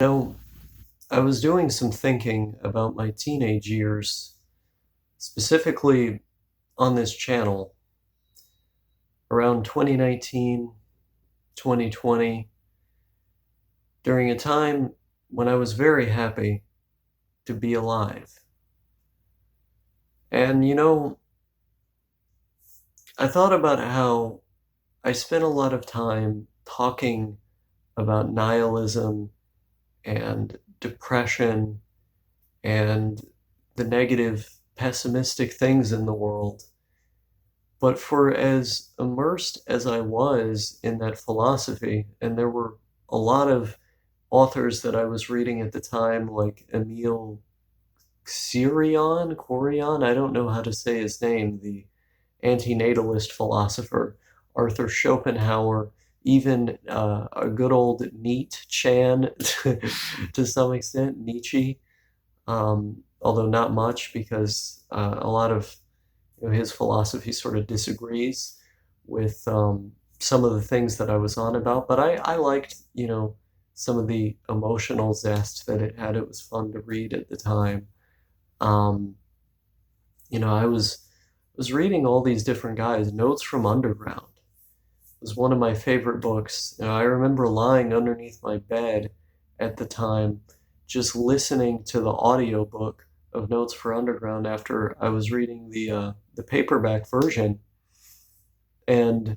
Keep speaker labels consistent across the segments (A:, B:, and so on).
A: Know, I was doing some thinking about my teenage years, specifically on this channel around 2019, 2020, during a time when I was very happy to be alive. And I thought about how I spent a lot of time talking about nihilism and depression and the negative, pessimistic things in the world. But for as immersed as I was in that philosophy, and there were a lot of authors that I was reading at the time, like Emile Corion, I don't know how to say his name, the antinatalist philosopher, Arthur Schopenhauer, even a good old Nietzsche Chan to some extent, Nietzsche, although not much because a lot of his philosophy sort of disagrees with some of the things that I was on about, but I liked, some of the emotional zest that it had. It was fun to read at the time. Um, I was reading all these different guys. Notes from Underground was one of my favorite books. I remember lying underneath my bed at the time, just listening to the audiobook of Notes for Underground after I was reading the paperback version, and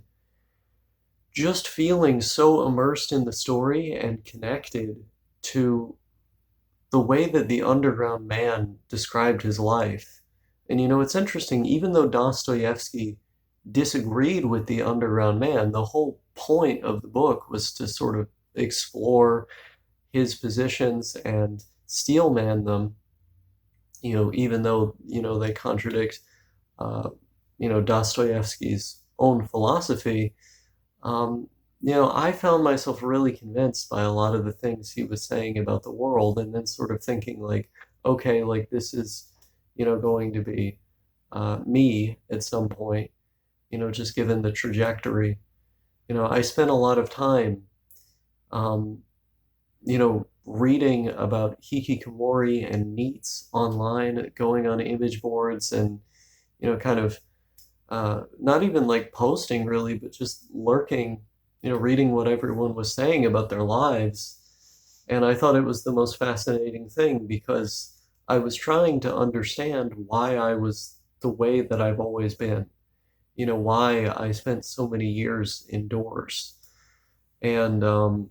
A: just feeling so immersed in the story and connected to the way that the underground man described his life. And it's interesting, even though Dostoevsky disagreed with the underground man, the whole point of the book was to sort of explore his positions and steelman them, even though, they contradict, uh, Dostoevsky's own philosophy. Um, I found myself really convinced by a lot of the things he was saying about the world, and then sort of thinking like, okay, like this is, going to be me at some point, just given the trajectory. I spent a lot of time, um, reading about hikikomori and neets online, going on image boards and, kind of not even like posting really, but just lurking, reading what everyone was saying about their lives. And I thought it was the most fascinating thing because I was trying to understand why I was the way that I've always been, why I spent so many years indoors. And I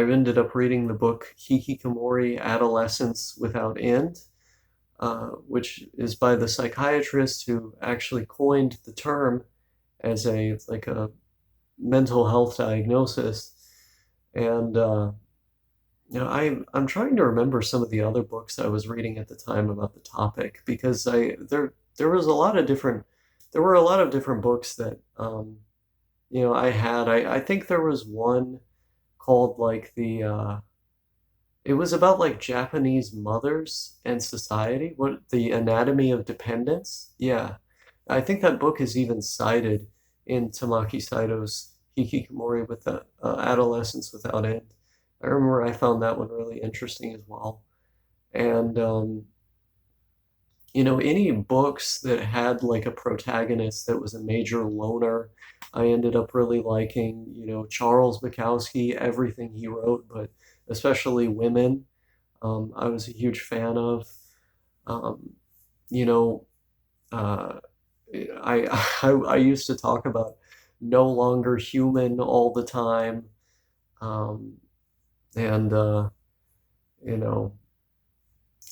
A: ended up reading the book Hikikomori Adolescence Without End, which is by the psychiatrist who actually coined the term as a mental health diagnosis. And I'm trying to remember some of the other books I was reading at the time about the topic because there was a lot of different there were a lot of different books that I think there was one called like the it was about like Japanese mothers and society, what the anatomy of dependence. Yeah. I think that book is even cited in Tamaki Saito's Hikikomori with the Adolescence Without End. I remember I found that one really interesting as well. And any books that had like a protagonist that was a major loner, I ended up really liking, Charles Bukowski, everything he wrote, but especially Women, I was a huge fan of. Um, you know, uh, I used to talk about no longer human all the time, um, and you know,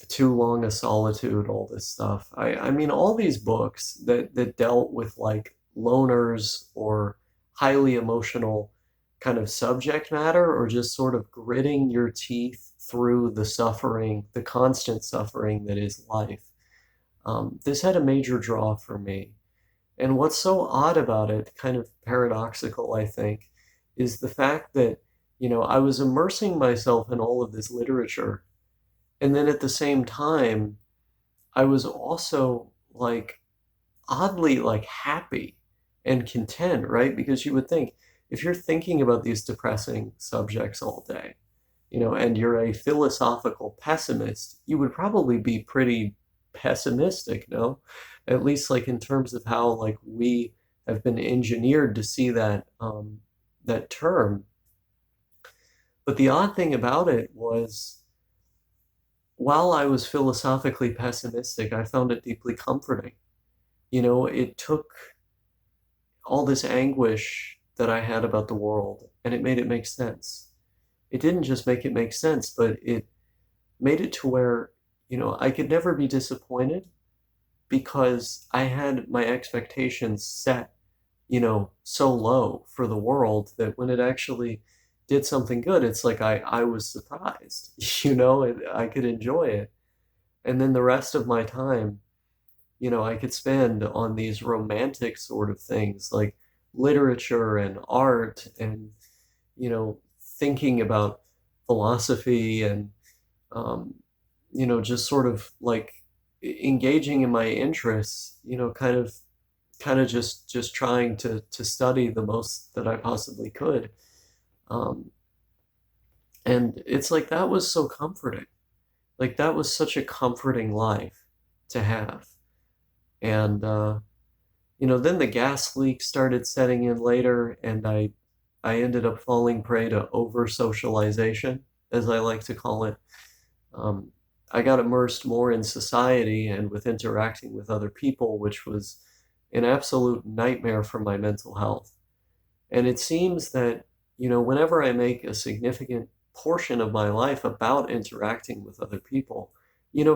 A: too long a solitude, all this stuff. I mean, all these books that dealt with like loners or highly emotional kind of subject matter, or just sort of gritting your teeth through the suffering, the constant suffering that is life. This had a major draw for me. And what's so odd about it, kind of paradoxical, I think, is the fact that, I was immersing myself in all of this literature. And then at the same time, I was also like oddly like happy and content, right? Because you would think if you're thinking about these depressing subjects all day, and you're a philosophical pessimist, you would probably be pretty pessimistic, no? At least like in terms of how like we have been engineered to see that term. But the odd thing about it was while I was philosophically pessimistic, I found it deeply comforting. It took all this anguish that I had about the world and it made it make sense. It didn't just make it make sense, but it made it to where, I could never be disappointed because I had my expectations set, so low for the world that when it actually did something good, it's like I was surprised, I could enjoy it. And then the rest of my time, I could spend on these romantic sort of things like literature and art and, thinking about philosophy and, um, just sort of like engaging in my interests, kind of just trying to study the most that I possibly could. Um, and it's like that was so comforting. Like that was such a comforting life to have. And then the gas leak started setting in later, and I ended up falling prey to over-socialization, as I like to call it. Um, I got immersed more in society and with interacting with other people, which was an absolute nightmare for my mental health. And it seems that, whenever I make a significant portion of my life about interacting with other people,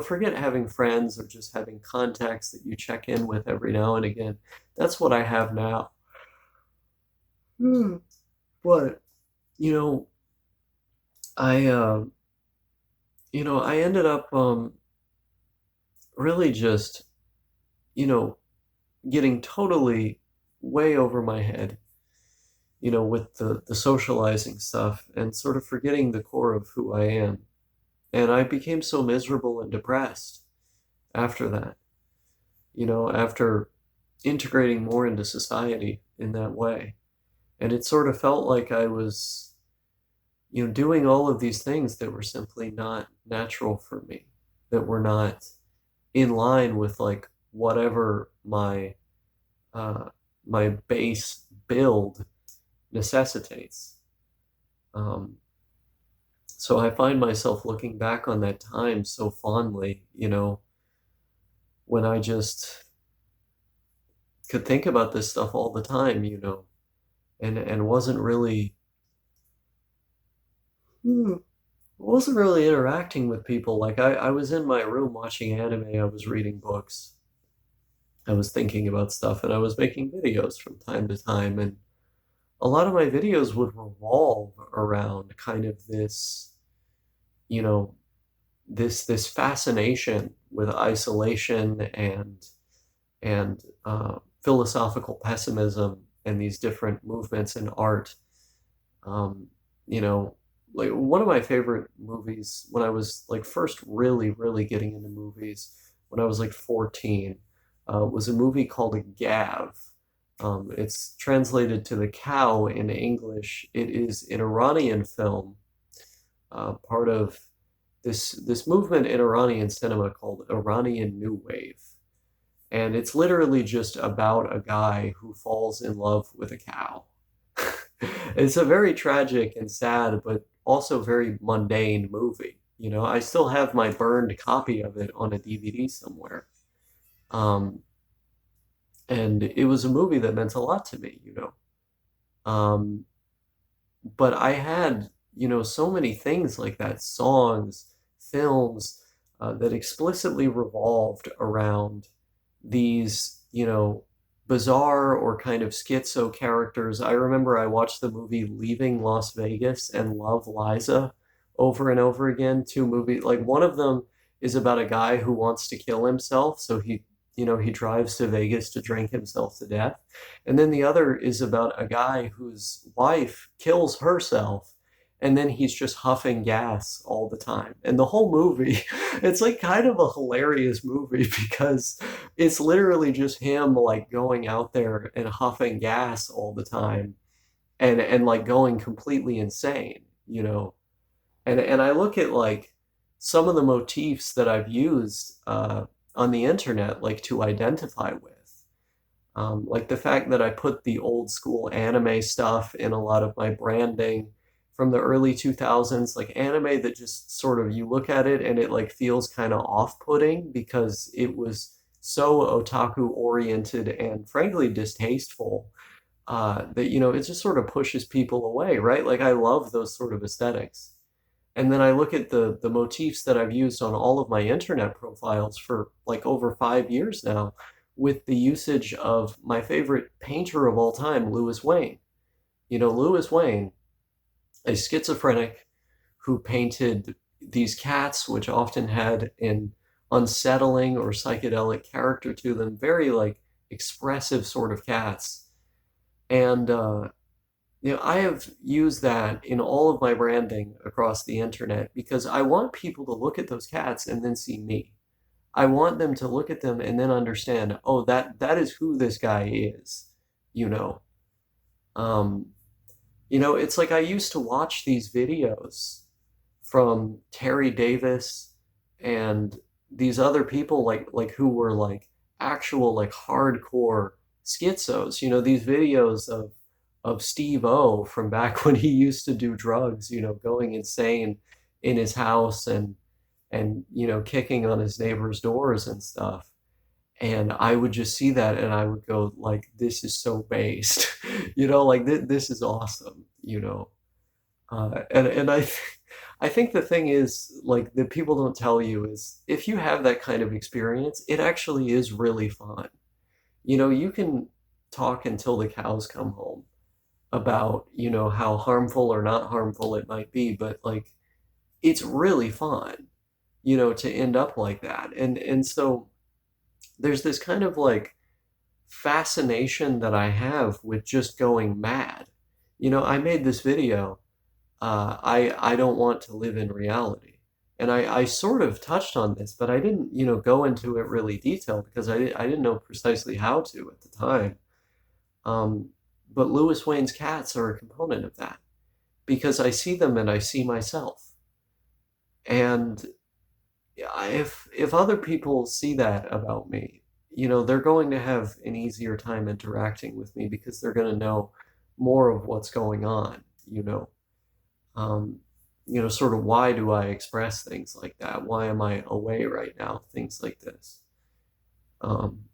A: forget having friends or just having contacts that you check in with every now and again. That's what I have now. Hmm. But, you know, I, I ended up really just, you know, getting totally way over my head, with the socializing stuff and sort of forgetting the core of who I am. And I became so miserable and depressed after that, after integrating more into society in that way. And it sort of felt like I was, doing all of these things that were simply not natural for me, that were not in line with like whatever uh, my base build necessitates. Um, so I find myself looking back on that time so fondly, when I just could think about this stuff all the time, and wasn't really interacting with people. Like I was in my room watching anime, I was reading books, I was thinking about stuff, and I was making videos from time to time. And a lot of my videos would revolve around kind of this, you know, this fascination with isolation and philosophical pessimism and these different movements in art. Um, you know, like one of my favorite movies when I was like first really, really getting into movies when I was like 14 was a movie called Gav. It's translated to the cow in English. It is an Iranian film, part of this movement in Iranian cinema called Iranian New Wave. And it's literally just about a guy who falls in love with a cow. It's a very tragic and sad, but also very mundane movie. I still have my burned copy of it on a DVD somewhere. Um, and it was a movie that meant a lot to me. Um, but I had, so many things like that, songs, films, that explicitly revolved around these, bizarre or kind of schizo characters. I remember I watched the movie Leaving Las Vegas and Love Liza over and over again. Two movies, like one of them is about a guy who wants to kill himself, so he drives to Vegas to drink himself to death. And then the other is about a guy whose wife kills herself and then he's just huffing gas all the time. And the whole movie, it's like kind of a hilarious movie because it's literally just him like going out there and huffing gas all the time and like going completely insane. And I look at like some of the motifs that I've used on the internet, like to identify with. Like the fact that I put the old school anime stuff in a lot of my branding from the early 2000s, like anime that just sort of you look at it and it like feels kind of off-putting because it was so otaku oriented and frankly distasteful that it just sort of pushes people away, right? Like I love those sort of aesthetics. And then I look at the motifs that I've used on all of my internet profiles for like over 5 years now, with the usage of my favorite painter of all time, Louis Wayne. Louis Wayne, a schizophrenic who painted these cats, which often had an unsettling or psychedelic character to them, very like expressive sort of cats. And I have used that in all of my branding across the internet because I want people to look at those cats and then see me. I want them to look at them and then understand, oh, that is who this guy is, you know. Um, it's like I used to watch these videos from Terry Davis and these other people like who were like actual like hardcore schizos. These videos of Steve O from back when he used to do drugs, going insane in his house and kicking on his neighbors' doors and stuff. And I would just see that and I would go like, this is so based, like this is awesome. And I think the thing is like that people don't tell you is if you have that kind of experience, it actually is really fun. You can talk until the cows come home about, how harmful or not harmful it might be, but like it's really fun, to end up like that. And so there's this kind of like fascination that I have with just going mad. I made this video, I don't want to live in reality. And I sort of touched on this, but I didn't, go into it really detailed because I didn't know precisely how to at the time. Um, but Louis Wayne's cats are a component of that because I see them and I see myself. And if other people see that about me, they're going to have an easier time interacting with me because they're going to know more of what's going on, um, sort of why do I express things like that? Why am I away right now? Things like this. Um,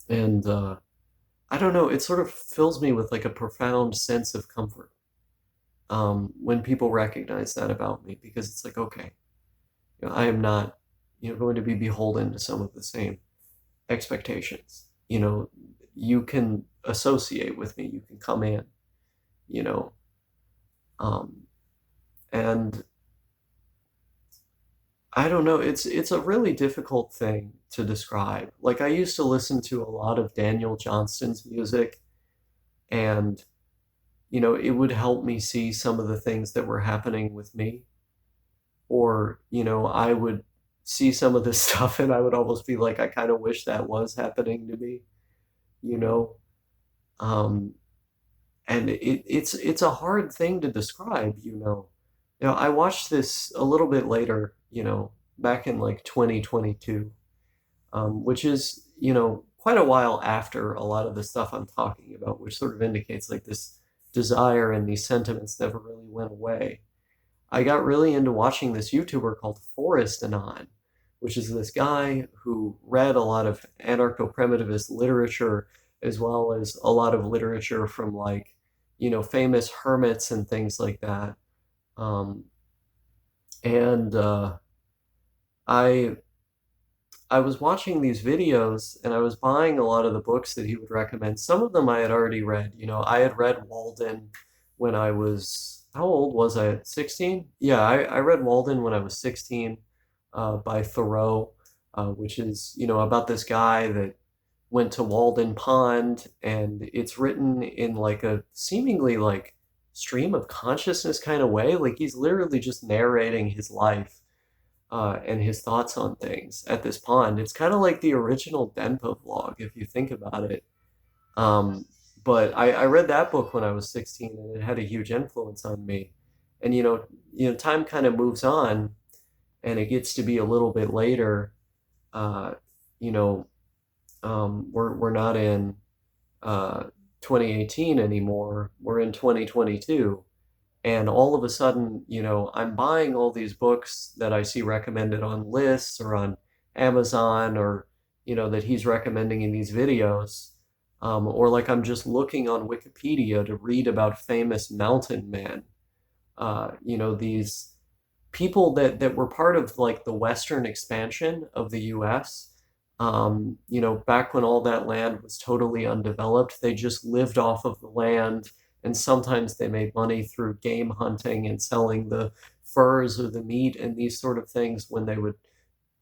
A: and I don't know, it sort of fills me with like a profound sense of comfort when people recognize that about me because it's like, okay, I am not, going to be beholden to some of the same expectations. You can associate with me, you can come in, you know, um, and I don't know, it's a really difficult thing to describe. Like I used to listen to a lot of Daniel Johnston's music and it would help me see some of the things that were happening with me. Or, I would see some of this stuff and I would almost be like, I kind of wish that was happening to me, you know? Um, and it's a hard thing to describe, I watched this a little bit later, back in like 2022, which is, quite a while after a lot of the stuff I'm talking about, which sort of indicates like this desire and these sentiments never really went away. I got really into watching this YouTuber called Forrest Anon, which is this guy who read a lot of anarcho-primitivist literature as well as a lot of literature from like, famous hermits and things like that. Um, and I I was watching these videos and I was buying a lot of the books that he would recommend. Some of them I had already read. I had read Walden when I was, how old was I? 16? Yeah, I read Walden when I was 16 by Thoreau, which is, about this guy that went to Walden Pond and it's written in like a seemingly like stream of consciousness kind of way. Like he's literally just narrating his life and his thoughts on things at this pond. It's kind of like the original Denpa vlog, if you think about it. Um, but I read that book when I was 16, and it had a huge influence on me. And time kind of moves on, and it gets to be a little bit later. Uh, you know, we're not in uh, 2018 anymore. We're in 2022. And all of a sudden, I'm buying all these books that I see recommended on lists or on Amazon, or, that he's recommending in these videos. Or like I'm just looking on Wikipedia to read about famous mountain men. These people that were part of like the Western expansion of the US. Back when all that land was totally undeveloped, they just lived off of the land, and sometimes they made money through game hunting and selling the furs or the meat and these sort of things when they would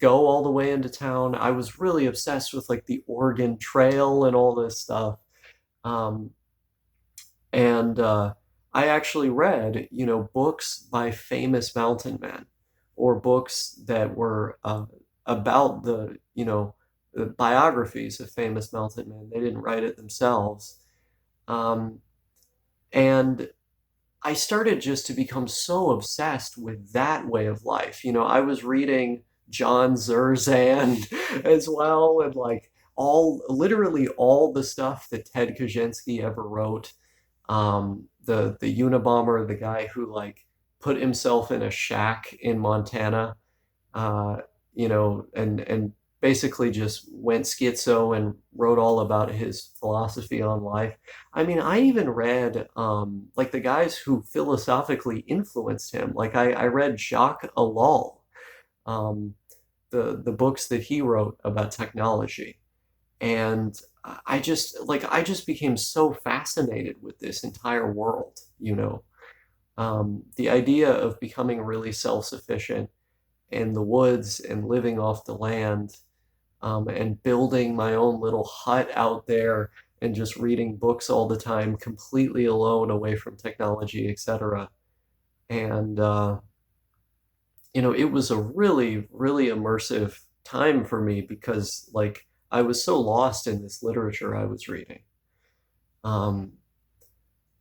A: go all the way into town. I was really obsessed with like the Oregon Trail and all this stuff. Um, and I actually read, books by famous mountain men, or books that were about the biographies of famous mountain men. They didn't write it themselves. Um, and I started just to become so obsessed with that way of life. I was reading John Zerzan as well, and like literally all the stuff that Ted Kaczynski ever wrote. The Unabomber, the guy who like put himself in a shack in Montana, uh, and basically just went schizo and wrote all about his philosophy on life. I mean, I even read like the guys who philosophically influenced him. Like I read Jacques Ellul, um, the books that he wrote about technology. And I just became so fascinated with this entire world. The idea of becoming really self-sufficient in the woods and living off the land, and building my own little hut out there and just reading books all the time, completely alone, away from technology, etc. And it was a really, really immersive time for me because like I was so lost in this literature I was reading. Um,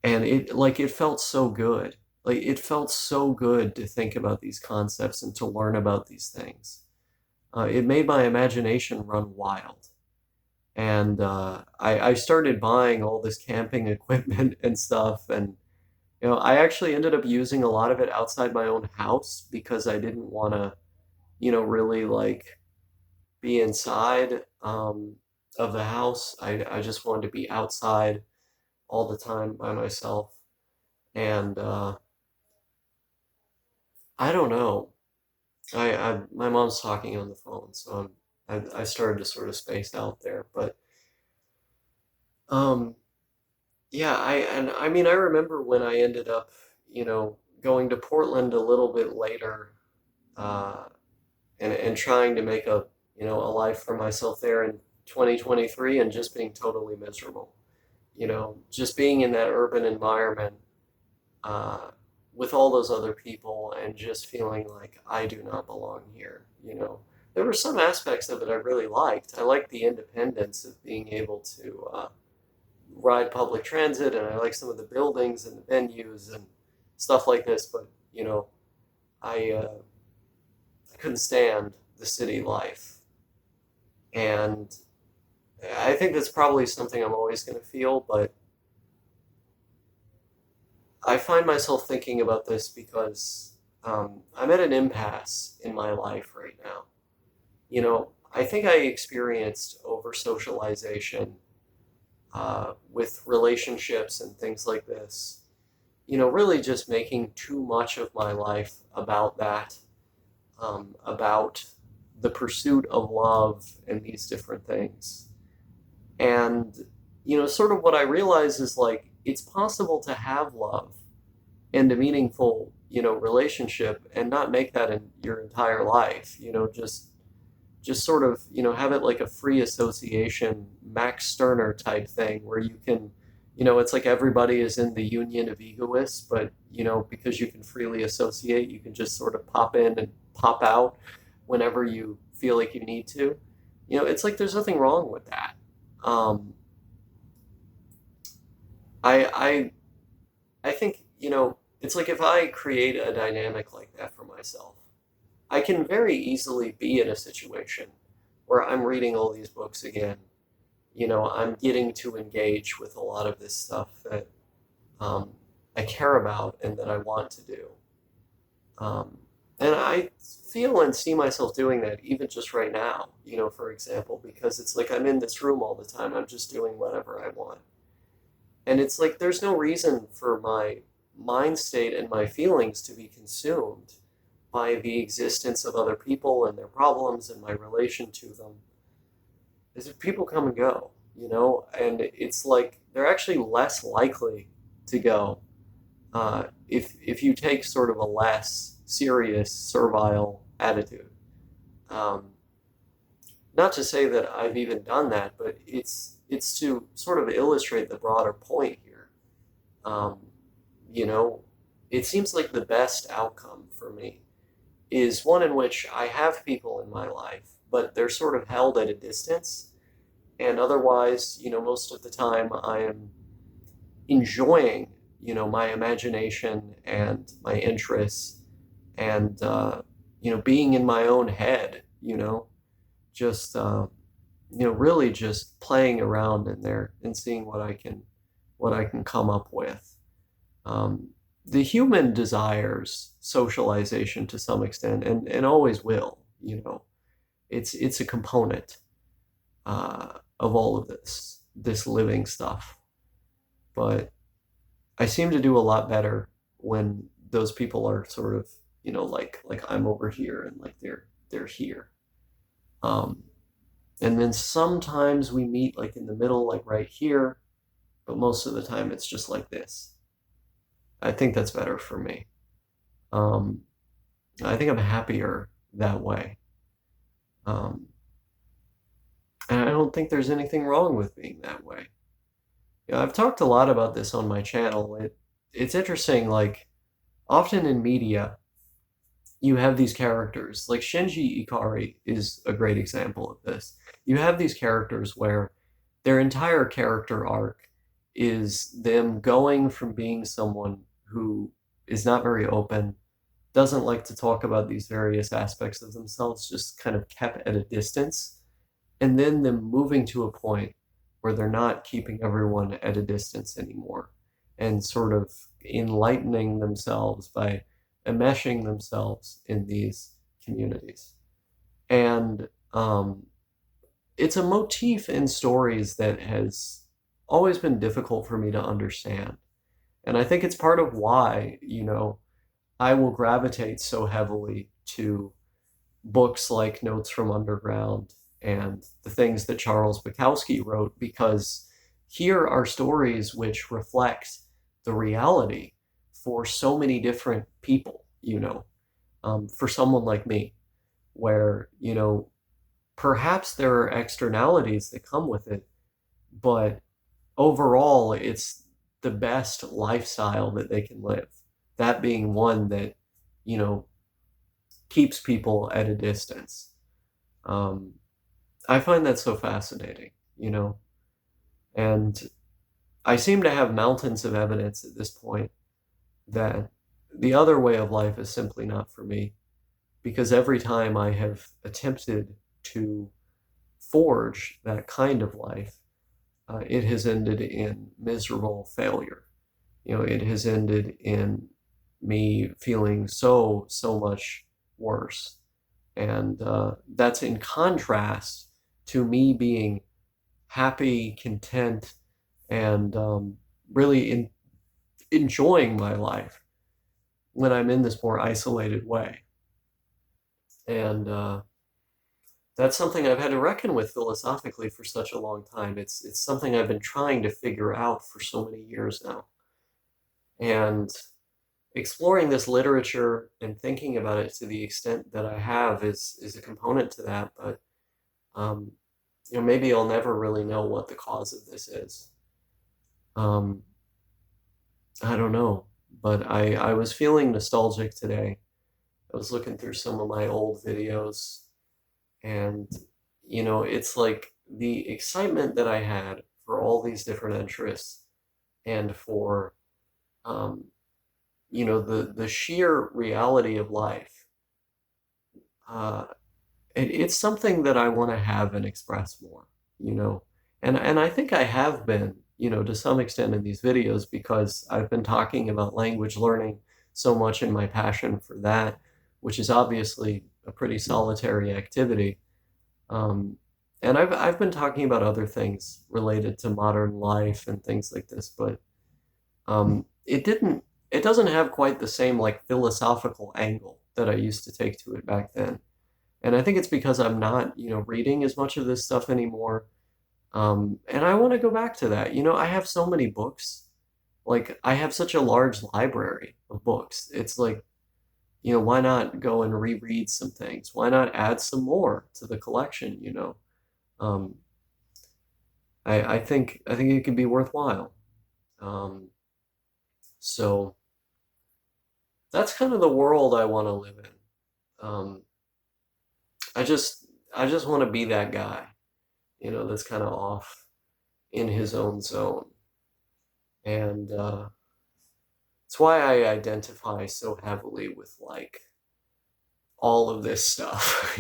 A: and it felt so good. Like it felt so good to think about these concepts and to learn about these things. It made my imagination run wild. And I started buying all this camping equipment and stuff. And, I actually ended up using a lot of it outside my own house because I didn't want to, really like be inside of the house. I just wanted to be outside all the time by myself. And I don't know. My mom's talking on the phone, so I started to sort of space out there. But um, yeah, I mean I remember when I ended up, going to Portland a little bit later, uh, and trying to make a life for myself there in 2023, and just being totally miserable. Just being in that urban environment, uh, with all those other people, and just feeling like I do not belong here. There were some aspects of it I really liked. I liked the independence of being able to ride public transit, and I like some of the buildings and the venues and stuff like this. But I couldn't stand the city life, and I think that's probably something I'm always going to feel. But I find myself thinking about this because I'm at an impasse in my life right now. I think I experienced over socialization with relationships and things like this. Really just making too much of my life about that, about the pursuit of love and these different things. And, sort of what I realize is like it's possible to have love and a meaningful, relationship and not make that in your entire life. Just sort of, have it like a free association, Max Stirner type thing where you can, it's like everybody is in the union of egoists, but, because you can freely associate, you can just sort of pop in and pop out whenever you feel like you need to. It's like there's nothing wrong with that. Um, I, I, I think, It's like if I create a dynamic like that for myself, I can very easily be in a situation where I'm reading all these books again. I'm getting to engage with a lot of this stuff that um, I care about and that I want to do. Um, and I feel and see myself doing that even just right now, for example, because it's like I'm in this room all the time. I'm just doing whatever I want. And it's like there's no reason for my mind state and my feelings to be consumed by the existence of other people and their problems and my relation to them. Is if people come and go, and it's like they're actually less likely to go if you take sort of a less serious, servile attitude. Um, Not to say that I've even done that, but it's to sort of illustrate the broader point here. Um, you know, it seems like the best outcome for me is one in which I have people in my life, but they're sort of held at a distance. And otherwise, most of the time I am enjoying, my imagination and my interests and, being in my own head, just, really just playing around in there and seeing what I can come up with. Um, the human desires socialization to some extent and always will, it's a component of all of this living stuff. But I seem to do a lot better when those people are sort of, like I'm over here and like they're here. Um, and then sometimes we meet like in the middle, like right here, but most of the time it's just like this. I think that's better for me. Um, I think I'm happier that way. Um, and I don't think there's anything wrong with being that way. I've talked a lot about this on my channel. It's interesting, like often in media, you have these characters, like Shinji Ikari is a great example of this. You have these characters where their entire character arc is them going from being someone who is not very open, doesn't like to talk about these various aspects of themselves, just kind of kept at a distance, and then them moving to a point where they're not keeping everyone at a distance anymore and sort of enlightening themselves by enmeshing themselves in these communities. And it's a motif in stories that has always been difficult for me to understand. And I think it's part of why, I will gravitate so heavily to books like Notes from Underground and the things that Charles Bukowski wrote, because here are stories which reflect the reality for so many different people, for someone like me, where, perhaps there are externalities that come with it, but overall, it's the best lifestyle that they can live. That being one that, you know, keeps people at a distance. Um, I find that so fascinating, and I seem to have mountains of evidence at this point that the other way of life is simply not for me, because every time I have attempted to forge that kind of life, it has ended in miserable failure. It has ended in me feeling so much worse. And that's in contrast to me being happy, content, and really enjoying my life when I'm in this more isolated way. And that's something I've had to reckon with philosophically for such a long time. It's something I've been trying to figure out for so many years now. And exploring this literature and thinking about it to the extent that I have is a component to that. But um, maybe I'll never really know what the cause of this is. Um, I don't know, but I was feeling nostalgic today. I was looking through some of my old videos, and it's like the excitement that I had for all these different interests and for um, the sheer reality of life, uh, it's something that I want to have and express more, you know. And I think I have been, to some extent in these videos because I've been talking about language learning so much in my passion for that, which is obviously a pretty solitary activity. Um, and I've been talking about other things related to modern life and things like this, but it doesn't have quite the same like philosophical angle that I used to take to it back then. And I think it's because I'm not, reading as much of this stuff anymore. And I want to go back to that. I have so many books. Like, I have such a large library of books. It's like, why not go and reread some things? Why not add some more to the collection? Um, I think it can be worthwhile. Um, so that's kind of the world I want to live in. I just I just want to be that guy, that's kind of off in his own zone. And it's why I identify so heavily with like all of this stuff.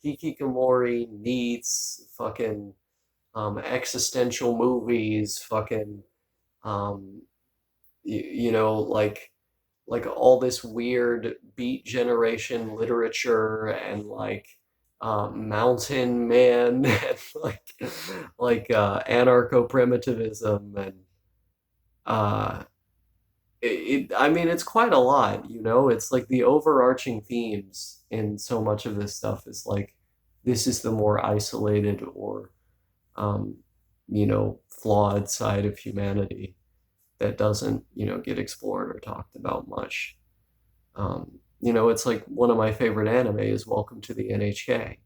A: Hikikomori, Neats, fucking existential movies, fucking um, like all this weird Beat Generation literature and like Mountain Man and like anarcho primitivism and uh, I mean, it's quite a lot. It's like the overarching themes in so much of this stuff is like this is the more isolated or um, flawed side of humanity that doesn't, get explored or talked about much. It's like one of my favorite anime is Welcome to the NHK.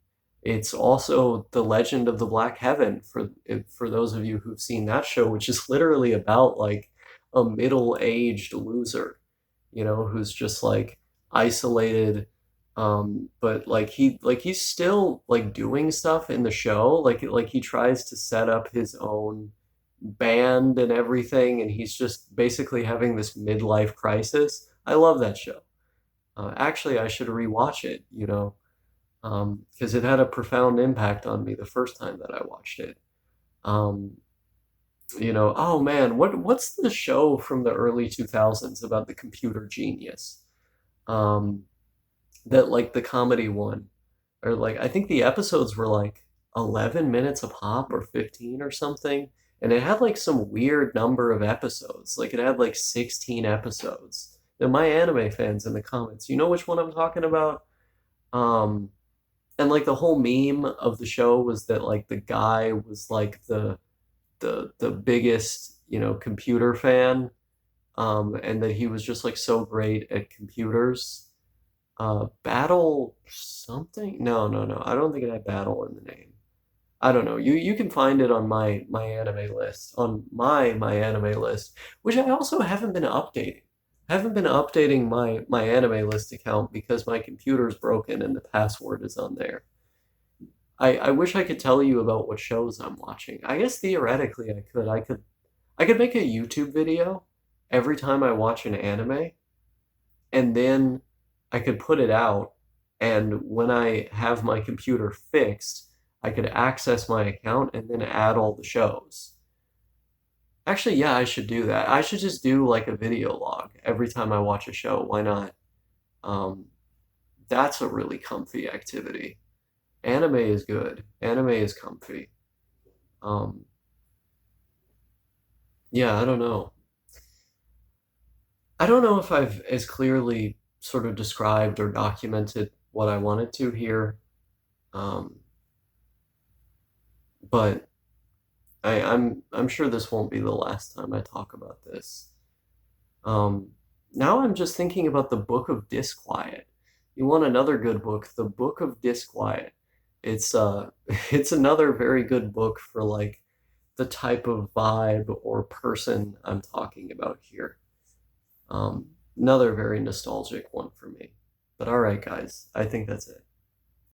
A: It's also The Legend of the Black Heaven for those of you who've seen that show, which is literally about like a middle-aged loser, who's just like isolated, but he's still like doing stuff in the show, like he tries to set up his own band and everything, and he's just basically having this midlife crisis. I love that show. Actually, I should rewatch it, because it had a profound impact on me the first time that I watched it. Um, oh man, what's the show from the early 2000s about the computer genius? Um, that like the comedy one, or like I think the episodes were like 11 minutes a pop or 15 or something, and it had like some weird number of episodes. Like it had like 16 episodes. And my anime fans in the comments, you know which one I'm talking about? Um, and like the whole meme of the show was that like the guy was like the biggest, computer fan, and that he was just like so great at computers. Battle something? No, no, no. I don't think it had battle in the name. I don't know. You can find it on my anime list, on my anime list, which I also haven't been updating. I haven't been updating my anime list account because my computer's broken and the password is on there. I wish I could tell you about what shows I'm watching. I guess theoretically I could. I could make a YouTube video every time I watch an anime, and then I could put it out, and when I have my computer fixed, I could access my account and then add all the shows. Actually, yeah, I should do that. I should just do like a video log every time I watch a show. Why not? Um, that's a really comfy activity. Anime is good. Anime is comfy. Um, yeah, I don't know. I don't know if I've as clearly sort of described or documented what I wanted to here, um, but I'm sure this won't be the last time I talk about this. Um, Now I'm just thinking about the Book of Disquiet. You want another good book? The Book of Disquiet. It's it's another very good book for like the type of vibe or person I'm talking about here. Another very nostalgic one for me. But all right, guys, I think that's it.